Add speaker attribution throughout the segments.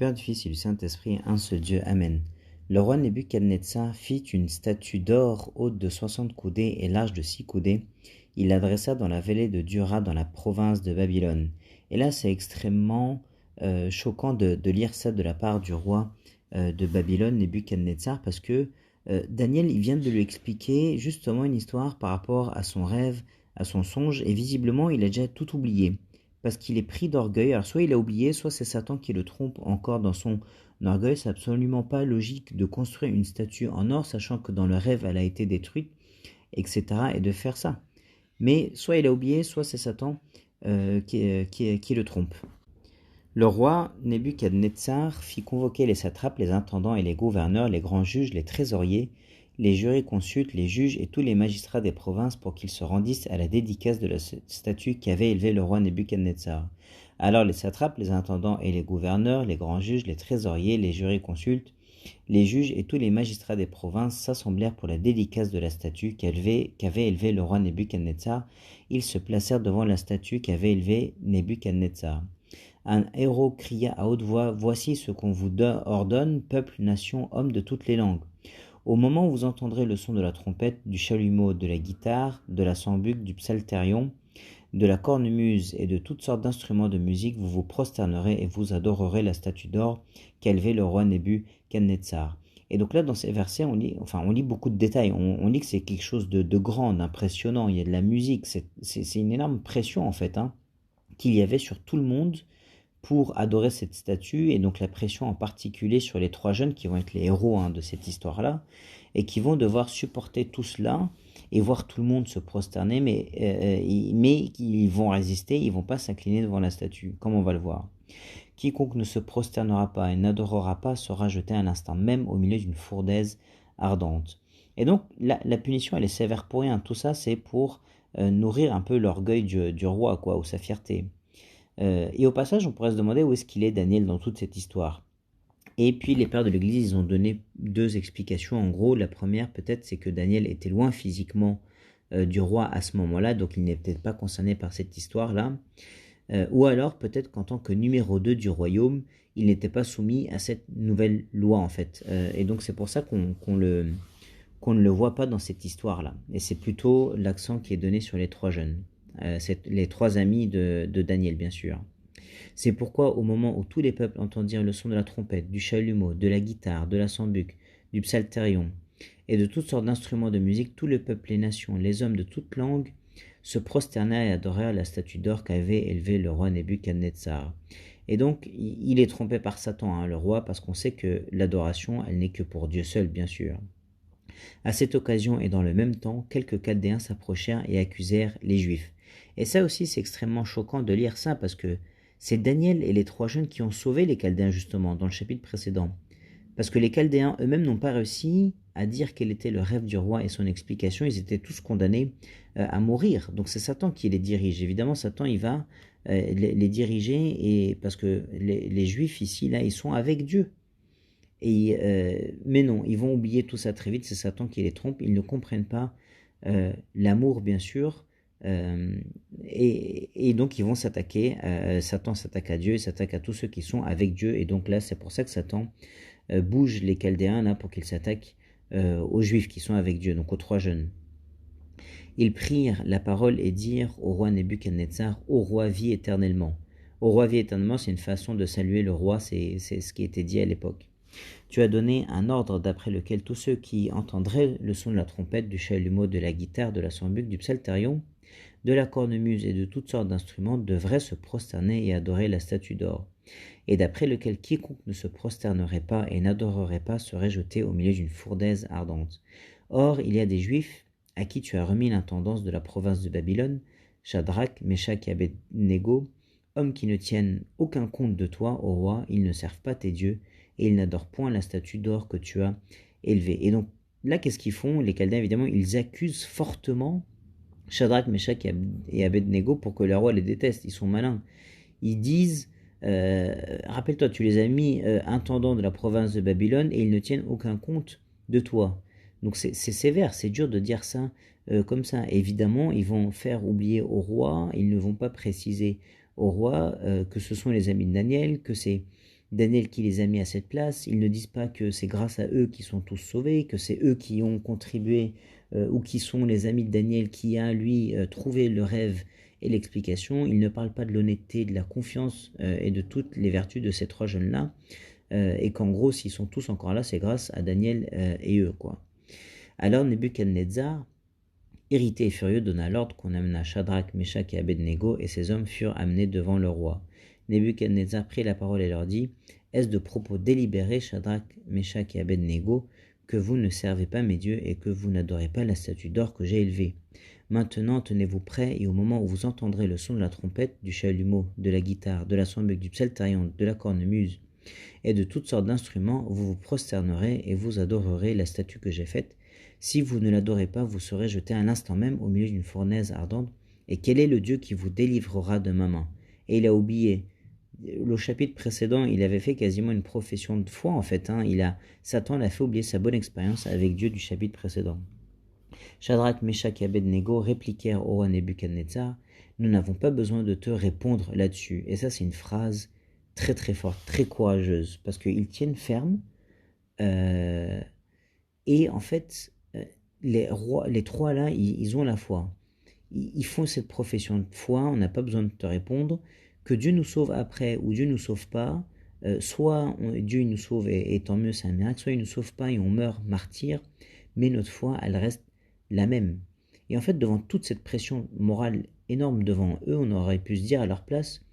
Speaker 1: Père, du Fils et du Saint-Esprit, un seul Dieu. Amen. Le roi Nebuchadnezzar fit une statue d'or haute de 60 coudées et large de 6 coudées. Il l'adressa dans la vallée de Dura, dans la province de Babylone. Et là, c'est extrêmement choquant de lire ça de la part du roi de Babylone, Nebuchadnezzar, parce que Daniel, il vient de lui expliquer justement une histoire par rapport à son rêve, à son songe, et visiblement, il a déjà tout oublié. Parce qu'il est pris d'orgueil. Alors soit il a oublié, soit c'est Satan qui le trompe encore dans son orgueil. C'est absolument pas logique de construire une statue en or, sachant que dans le rêve elle a été détruite, etc. et de faire ça. Mais soit il a oublié, soit c'est Satan qui le trompe. Le roi Nebuchadnezzar fit convoquer les satrapes, les intendants et les gouverneurs, les grands juges, les trésoriers, les jurisconsultes, les juges et tous les magistrats des provinces pour qu'ils se rendissent à la dédicace de la statue qu'avait élevée le roi Nebuchadnezzar. Alors les satrapes, les intendants et les gouverneurs, les grands juges, les trésoriers, les jurisconsultes, les juges et tous les magistrats des provinces s'assemblèrent pour la dédicace de la statue qu'avait élevée le roi Nebuchadnezzar. Ils se placèrent devant la statue qu'avait élevée Nebuchadnezzar. Un héros cria à haute voix, « Voici ce qu'on vous ordonne, peuple, nation, hommes de toutes les langues. Au moment où vous entendrez le son de la trompette, du chalumeau, de la guitare, de la sambuc, du psalterion, de la cornemuse et de toutes sortes d'instruments de musique, vous vous prosternerez et vous adorerez la statue d'or qu'a élevée le roi Nebuchadnezzar. » Et donc là, dans ces versets, on lit beaucoup de détails. On lit que c'est quelque chose de grand, d'impressionnant. Il y a de la musique. C'est une énorme pression, en fait, qu'il y avait sur tout le monde pour adorer cette statue, et donc la pression en particulier sur les 3 jeunes qui vont être les héros de cette histoire-là, et qui vont devoir supporter tout cela et voir tout le monde se prosterner, mais ils vont résister, ils vont pas s'incliner devant la statue, comme on va le voir. Quiconque ne se prosternera pas et n'adorera pas sera jeté à l'instant même au milieu d'une fournaise ardente. Et donc la punition, elle est sévère pour rien. Tout ça, c'est pour nourrir un peu l'orgueil du roi, ou sa fierté. Et au passage, on pourrait se demander où est-ce qu'il est Daniel dans toute cette histoire. Et puis les pères de l'Église, ils ont donné 2 explications. En gros, la première peut-être, c'est que Daniel était loin physiquement du roi à ce moment-là, donc il n'est peut-être pas concerné par cette histoire-là. Ou alors peut-être qu'en tant que numéro 2 du royaume, il n'était pas soumis à cette nouvelle loi en fait. Et donc c'est pour ça qu'on ne le voit pas dans cette histoire-là. Et c'est plutôt l'accent qui est donné sur les 3 jeunes. Les 3 amis de Daniel, bien sûr. C'est pourquoi au moment où tous les peuples entendirent le son de la trompette, du chalumeau, de la guitare, de la sambuc, du psalterion et de toutes sortes d'instruments de musique, tout le peuple, les nations, les hommes de toute langue se prosternèrent et adorèrent la statue d'or qu'avait élevée le roi Nebuchadnezzar. Et donc, il est trompé par Satan, le roi, parce qu'on sait que l'adoration, elle n'est que pour Dieu seul, bien sûr. À cette occasion et dans le même temps, quelques Chaldéens s'approchèrent et accusèrent les Juifs. Et ça aussi, c'est extrêmement choquant de lire ça, parce que c'est Daniel et les 3 jeunes qui ont sauvé les Chaldéens, justement, dans le chapitre précédent. Parce que les Chaldéens eux-mêmes n'ont pas réussi à dire quel était le rêve du roi et son explication. Ils étaient tous condamnés à mourir. Donc c'est Satan qui les dirige. Évidemment, Satan, il va les diriger, et parce que les Juifs ici, là, ils sont avec Dieu. Mais non, ils vont oublier tout ça très vite. C'est Satan qui les trompe. Ils ne comprennent pas l'amour, bien sûr. Et donc ils vont s'attaquer, Satan s'attaque à Dieu, il s'attaque à tous ceux qui sont avec Dieu, et donc là c'est pour ça que Satan bouge les Chaldéens là pour qu'ils s'attaquent aux Juifs qui sont avec Dieu, donc aux 3 jeunes. Ils prirent la parole et dirent au roi Nebuchadnezzar, « Ô roi, vis éternellement ». Au roi, vis éternellement, c'est une façon de saluer le roi, c'est ce qui était dit à l'époque. Tu as donné un ordre d'après lequel tous ceux qui entendraient le son de la trompette, du chalumeau, de la guitare, de la sambuc, du psalterion, de la cornemuse et de toutes sortes d'instruments devraient se prosterner et adorer la statue d'or, et d'après lequel quiconque ne se prosternerait pas et n'adorerait pas serait jeté au milieu d'une fournaise ardente. Or, il y a des Juifs à qui tu as remis l'intendance de la province de Babylone, Shadrach, Meshach et Abednego, hommes qui ne tiennent aucun compte de toi, ô roi, ils ne servent pas tes dieux, et ils n'adorent point la statue d'or que tu as élevée. Et donc, là, qu'est-ce qu'ils font? Les Chaldéens, évidemment, ils accusent fortement Shadrach, Meshach et Abednego pour que le roi les déteste. Ils sont malins. Ils disent, rappelle-toi, tu les as mis intendants de la province de Babylone et ils ne tiennent aucun compte de toi. Donc c'est sévère, c'est dur de dire ça comme ça. Évidemment, ils vont faire oublier au roi, ils ne vont pas préciser au roi que ce sont les amis de Daniel, que c'est Daniel qui les a mis à cette place. Ils ne disent pas que c'est grâce à eux qu'ils sont tous sauvés, que c'est eux qui ont contribué ou qui sont les amis de Daniel qui a, lui, trouvé le rêve et l'explication. Ils ne parlent pas de l'honnêteté, de la confiance et de toutes les vertus de ces trois jeunes-là. Et qu'en gros, s'ils sont tous encore là, c'est grâce à Daniel et eux, quoi. Alors Nebuchadnezzar, irrité et furieux, donna l'ordre qu'on amena Shadrach, Meshach et Abednego, et ces hommes furent amenés devant le roi. Nebuchadnezzar prit la parole et leur dit, « Est-ce de propos délibérés, Shadrach, Meshach et Abednego, que vous ne servez pas mes dieux et que vous n'adorez pas la statue d'or que j'ai élevée? Maintenant, tenez-vous prêts, et au moment où vous entendrez le son de la trompette, du chalumeau, de la guitare, de la sambuc, du psalterion, de la cornemuse, et de toutes sortes d'instruments, vous vous prosternerez et vous adorerez la statue que j'ai faite. Si vous ne l'adorez pas, vous serez jeté à l'instant même au milieu d'une fournaise ardente. Et quel est le Dieu qui vous délivrera de ma main? » Et il a oublié. Le chapitre précédent, il avait fait quasiment une profession de foi en fait. Satan l'a fait oublier sa bonne expérience avec Dieu du chapitre précédent. Shadrach, Meshach et Abednego répliquèrent au roi Nebuchadnezzar, « Nous n'avons pas besoin de te répondre là-dessus. » Et ça, c'est une phrase très très forte, très courageuse, parce qu'ils tiennent ferme. Et en fait, les trois là, ils ont la foi. Ils font cette profession de foi, on n'a pas besoin de te répondre. Que Dieu nous sauve après ou Dieu nous sauve pas, soit Dieu nous sauve et tant mieux, c'est un miracle, soit il nous sauve pas et on meurt martyr, mais notre foi, elle reste la même. Et en fait, devant toute cette pression morale énorme devant eux, on aurait pu se dire à leur place,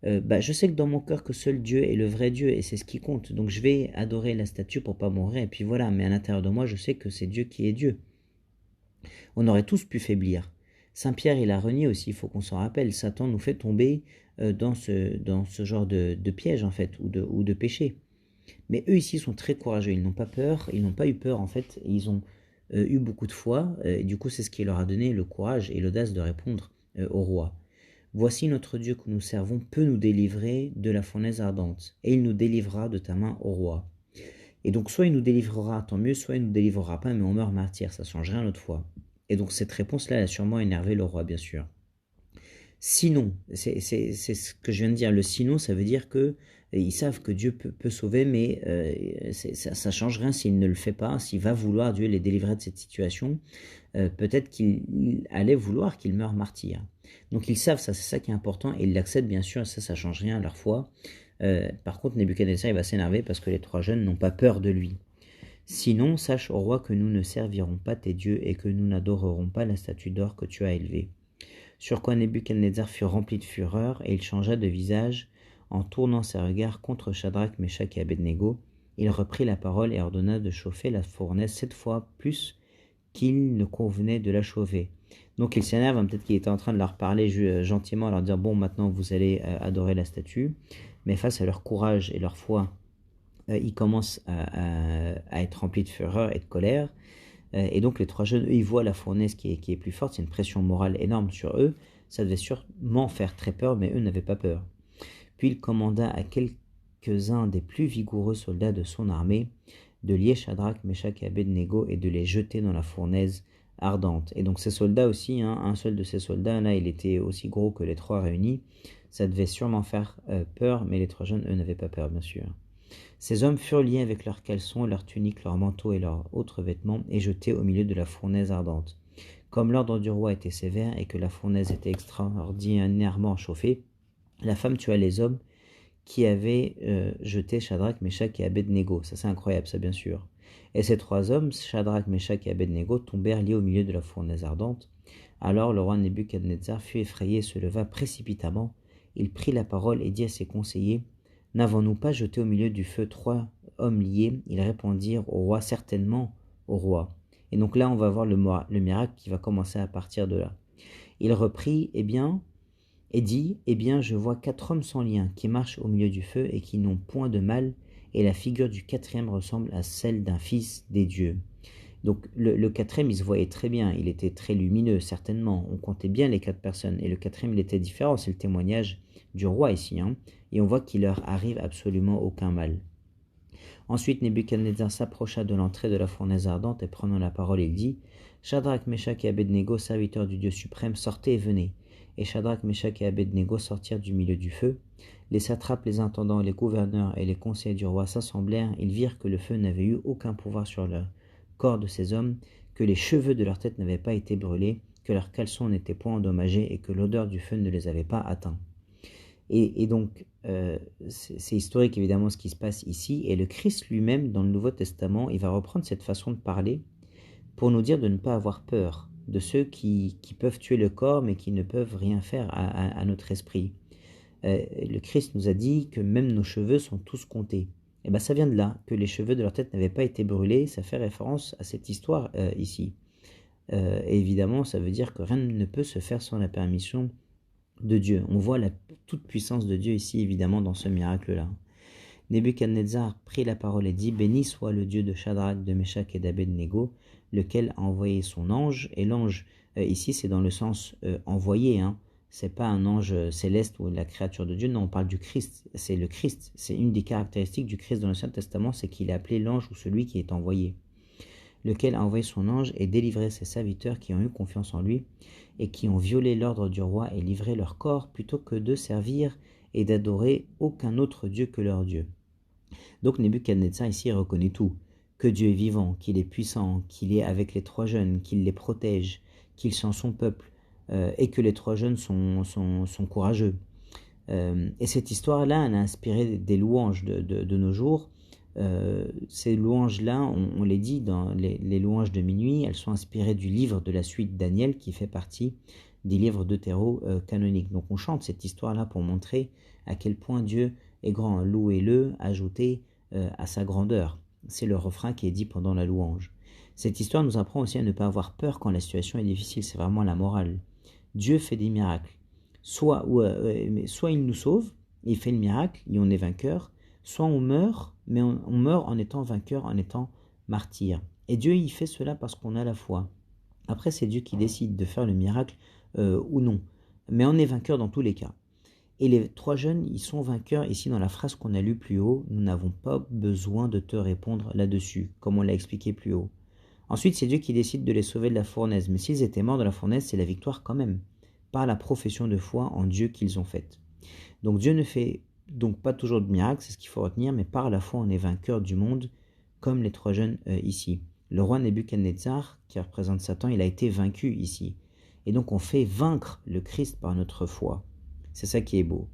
Speaker 1: je sais que dans mon cœur que seul Dieu est le vrai Dieu et c'est ce qui compte, donc je vais adorer la statue pour pas mourir, et puis voilà, mais à l'intérieur de moi, je sais que c'est Dieu qui est Dieu. On aurait tous pu faiblir. Saint Pierre, il a renié aussi, il faut qu'on s'en rappelle, Satan nous fait tomber dans ce genre de piège en fait, ou de péché. Mais eux ici sont très courageux, ils n'ont pas peur, ils n'ont pas eu peur en fait, ils ont eu beaucoup de foi, et du coup c'est ce qui leur a donné le courage et l'audace de répondre au roi. Voici notre Dieu que nous servons peut nous délivrer de la fournaise ardente, et il nous délivrera de ta main au roi. Et donc soit il nous délivrera, tant mieux, soit il ne nous délivrera pas, mais on meurt martyr, ça ne change rien notre foi. Et donc cette réponse-là, elle a sûrement énervé le roi, bien sûr. Sinon, c'est ce que je viens de dire, le sinon, ça veut dire que ils savent que Dieu peut sauver, mais ça ne change rien s'il ne le fait pas, s'il va vouloir Dieu les délivrer de cette situation, peut-être qu'il allait vouloir qu'ils meurent martyrs. Donc ils savent ça, c'est ça qui est important, et ils l'acceptent bien sûr, et ça ne change rien à leur foi. Par contre, Nebuchadnezzar, il va s'énerver parce que les trois jeunes n'ont pas peur de lui. Sinon, sache au roi que nous ne servirons pas tes dieux et que nous n'adorerons pas la statue d'or que tu as élevée. Sur quoi Nebuchadnezzar fut rempli de fureur, et il changea de visage, en tournant ses regards contre Shadrach, Meshach et Abednego. Il reprit la parole et ordonna de chauffer la fournaise 7 fois plus qu'il ne convenait de la chauffer. Donc il s'énerve, peut-être qu'il était en train de leur parler gentiment, leur dire, bon, maintenant vous allez adorer la statue, mais face à leur courage et leur foi, ils commencent à être remplis de fureur et de colère. Et donc les trois jeunes, eux, ils voient la fournaise qui est plus forte, c'est une pression morale énorme sur eux, ça devait sûrement faire très peur, mais eux n'avaient pas peur. Puis il commanda à quelques-uns des plus vigoureux soldats de son armée de lier Shadrach, Meshach et Abednego et de les jeter dans la fournaise ardente. Et donc ces soldats aussi, un seul de ces soldats, là, il était aussi gros que les trois réunis, ça devait sûrement faire peur, mais les trois jeunes, eux, n'avaient pas peur, bien sûr. Ces hommes furent liés avec leurs caleçons, leurs tuniques, leurs manteaux et leurs autres vêtements et jetés au milieu de la fournaise ardente. Comme l'ordre du roi était sévère et que la fournaise était extraordinairement chauffée, la femme tua les hommes qui avaient jeté Shadrach, Meshach et Abednego. Ça c'est incroyable, ça bien sûr. Et ces trois hommes, Shadrach, Meshach et Abednego, tombèrent liés au milieu de la fournaise ardente. Alors le roi Nebuchadnezzar fut effrayé et se leva précipitamment. Il prit la parole et dit à ses conseillers, « N'avons-nous pas jeté au milieu du feu 3 hommes liés ?» Ils répondirent au roi, « Certainement, au roi. » Et donc là, on va voir le miracle qui va commencer à partir de là. Il reprit, et dit, « Je vois 4 hommes sans lien qui marchent au milieu du feu et qui n'ont point de mal, et la figure du quatrième ressemble à celle d'un fils des dieux. » Donc le quatrième, il se voyait très bien, il était très lumineux, certainement. On comptait bien les 4 personnes. Et le quatrième, il était différent, c'est le témoignage du roi ici. Et on voit qu'il leur arrive absolument aucun mal. Ensuite, Nebuchadnezzar s'approcha de l'entrée de la fournaise ardente et prenant la parole, il dit, « Shadrach, Meshach et Abednego, serviteurs du Dieu suprême, sortez et venez. » et Shadrach, Meshach et Abed-Nego sortirent du milieu du feu. Les satrapes, les intendants, les gouverneurs et les conseillers du roi s'assemblèrent. Ils virent que le feu n'avait eu aucun pouvoir sur le corps de ces hommes, que les cheveux de leur tête n'avaient pas été brûlés, que leurs caleçons n'étaient point endommagés et que l'odeur du feu ne les avait pas atteints. Et donc, c'est historique évidemment ce qui se passe ici, et le Christ lui-même, dans le Nouveau Testament, il va reprendre cette façon de parler pour nous dire de ne pas avoir peur de ceux qui peuvent tuer le corps mais qui ne peuvent rien faire à notre esprit. Le Christ nous a dit que même nos cheveux sont tous comptés. Et bien ça vient de là, que les cheveux de leur tête n'avaient pas été brûlés, ça fait référence à cette histoire ici. Et évidemment, ça veut dire que rien ne peut se faire sans la permission de Dieu. On voit la toute puissance de Dieu ici, évidemment, dans ce miracle-là. Nebuchadnezzar prit la parole et dit: Béni soit le Dieu de Shadrach, de Meshach et d'Abed-Nego, lequel a envoyé son ange. Et l'ange, ici, c'est dans le sens envoyé, hein. C'est pas un ange céleste ou la créature de Dieu, non, on parle du Christ. C'est le Christ. C'est une des caractéristiques du Christ dans l'Ancien Testament, c'est qu'il est appelé l'ange ou celui qui est envoyé. Lequel a envoyé son ange et délivré ses serviteurs qui ont eu confiance en lui et qui ont violé l'ordre du roi et livré leur corps plutôt que de servir et d'adorer aucun autre Dieu que leur Dieu. Donc Nebuchadnezzar ici reconnaît tout, que Dieu est vivant, qu'il est puissant, qu'il est avec les trois jeunes, qu'il les protège, qu'ils sont son peuple, et que les trois jeunes sont courageux. Et cette histoire-là, elle a inspiré des louanges de nos jours. Ces louanges-là, on les dit dans les louanges de minuit, elles sont inspirées du livre de la suite Daniel qui fait partie des livres deutéro-canoniques. Donc on chante cette histoire-là pour montrer à quel point Dieu est grand. Louez-le, ajoutez à sa grandeur. C'est le refrain qui est dit pendant la louange. Cette histoire nous apprend aussi à ne pas avoir peur quand la situation est difficile, c'est vraiment la morale. Dieu fait des miracles. Soit il nous sauve, il fait le miracle et on est vainqueur, soit on meurt, mais on meurt en étant vainqueur, en étant martyr. Et Dieu, il fait cela parce qu'on a la foi. Après, c'est Dieu qui décide de faire le miracle ou non. Mais on est vainqueur dans tous les cas. Et les trois jeunes, ils sont vainqueurs. Ici, dans la phrase qu'on a lue plus haut, nous n'avons pas besoin de te répondre là-dessus, comme on l'a expliqué plus haut. Ensuite, c'est Dieu qui décide de les sauver de la fournaise. Mais s'ils étaient morts dans la fournaise, c'est la victoire quand même, par la profession de foi en Dieu qu'ils ont faite. Donc Dieu ne fait donc pas toujours de miracles, c'est ce qu'il faut retenir, mais par la foi on est vainqueur du monde, comme les trois jeunes ici. Le roi Nebuchadnezzar, qui représente Satan, il a été vaincu ici. Et donc on fait vaincre le Christ par notre foi. C'est ça qui est beau.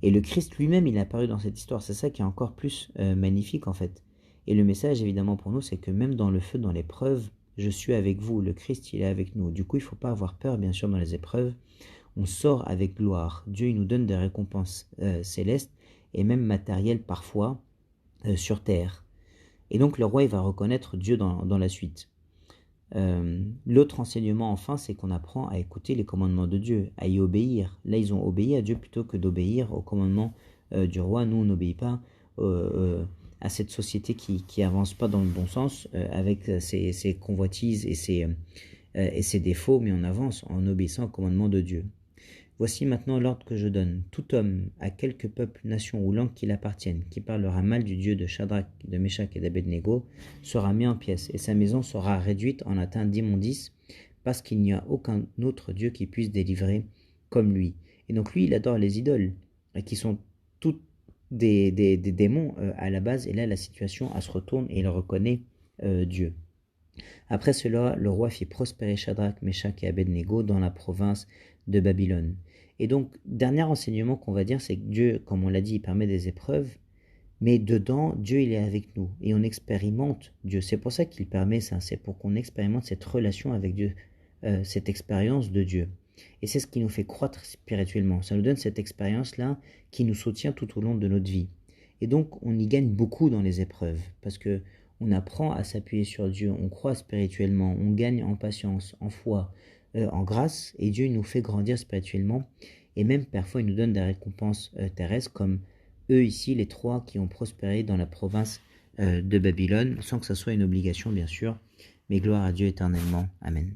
Speaker 1: Et le Christ lui-même, il est apparu dans cette histoire. C'est ça qui est encore plus magnifique en fait. Et le message évidemment pour nous, c'est que même dans le feu, dans l'épreuve, je suis avec vous. Le Christ, il est avec nous. Du coup, il ne faut pas avoir peur, bien sûr, dans les épreuves. On sort avec gloire. Dieu, il nous donne des récompenses célestes et même matérielles parfois sur terre. Et donc le roi, il va reconnaître Dieu dans la suite. L'autre enseignement enfin, c'est qu'on apprend à écouter les commandements de Dieu, à y obéir. Là, ils ont obéi à Dieu plutôt que d'obéir aux commandements du roi. Nous, on n'obéit pas à cette société qui avance pas dans le bon sens avec ses convoitises et ses défauts, mais on avance en obéissant aux commandements de Dieu. Voici maintenant l'ordre que je donne. Tout homme, à quelque peuple, nation ou langue qu'il appartienne, qui parlera mal du Dieu de Shadrach, de Meshach et d'Abed-Nego, sera mis en pièces, et sa maison sera réduite en atteinte d'immondice, parce qu'il n'y a aucun autre Dieu qui puisse délivrer comme lui. Et donc lui, il adore les idoles, qui sont toutes des démons à la base, et là la situation elle se retourne et il reconnaît Dieu. Après cela, le roi fit prospérer Shadrach, Meshach et Abed-Nego dans la province de Babylone. Et donc, dernier enseignement qu'on va dire, c'est que Dieu, comme on l'a dit, il permet des épreuves, mais dedans, Dieu, il est avec nous, et on expérimente Dieu. C'est pour ça qu'il permet ça, c'est pour qu'on expérimente cette relation avec Dieu, cette expérience de Dieu. Et c'est ce qui nous fait croître spirituellement. Ça nous donne cette expérience-là qui nous soutient tout au long de notre vie. Et donc, on y gagne beaucoup dans les épreuves, parce que on apprend à s'appuyer sur Dieu, on croit spirituellement, on gagne en patience, en foi, en grâce, et Dieu nous fait grandir spirituellement, et même parfois il nous donne des récompenses terrestres, comme eux ici, les trois qui ont prospéré dans la province de Babylone, sans que ça soit une obligation bien sûr, mais gloire à Dieu éternellement. Amen.